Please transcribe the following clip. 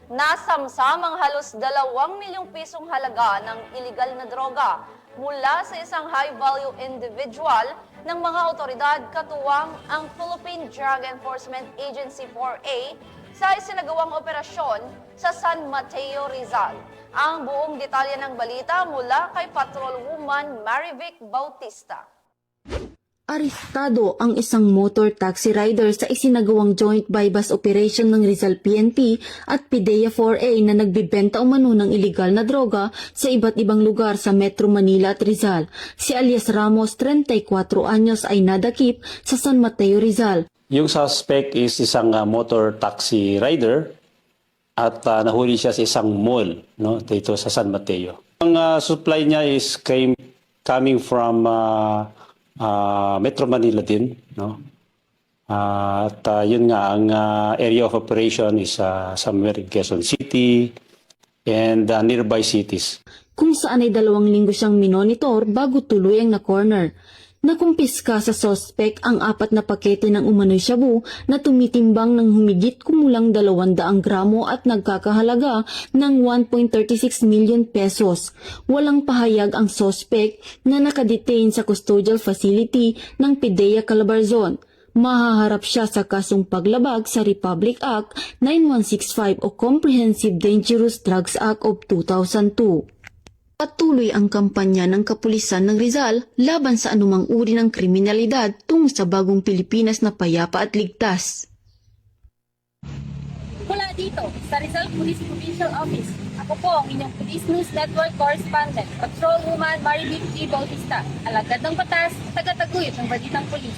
Nasamsam ang halos 2 milyong pisong halaga ng iligal na droga mula sa isang high-value individual ng mga otoridad katuwang ang Philippine Drug Enforcement Agency 4A sa isinagawang operasyon sa San Mateo, Rizal. Ang buong detalye ng balita mula kay Patrolwoman Marivic Bautista. Arestado ang isang motor taxi rider sa isinagawang joint bypass operation ng Rizal PNP at PIDEA 4A na nagbibenta umano ng iligal na droga sa iba't ibang lugar sa Metro Manila at Rizal. Si alias Ramos, 34 anyos, ay nadakip sa San Mateo, Rizal. Yung suspect is isang motor taxi rider at nahuli siya sa isang mall, no, dito sa San Mateo. Ang supply niya is coming from Metro Manila din, no? At yun nga, ang area of operation is somewhere in Quezon City and nearby cities. Kung saan ay 2 linggo siyang minonitor bago tuluyang na-corner. Nakumpiska sa suspect ang 4 na pakete ng umano'y shabu na tumitimbang ng humigit kumulang 200 gramo at nagkakahalaga ng 1.36 million pesos. Walang pahayag ang suspect na nakadetain sa custodial facility ng PIDEA Calabarzon. Mahaharap siya sa kasong paglabag sa Republic Act 9165 o Comprehensive Dangerous Drugs Act of 2002. Patuloy ang kampanya ng kapulisan ng Rizal laban sa anumang uri ng kriminalidad tungo sa bagong Pilipinas na payapa at ligtas. Mula dito, sa Rizal Police Provincial Office, ako po ang inyong Police News Network Correspondent, Patrolwoman Marivic Bautista, alagad ng batas, tagataguyod ng balitang pulis.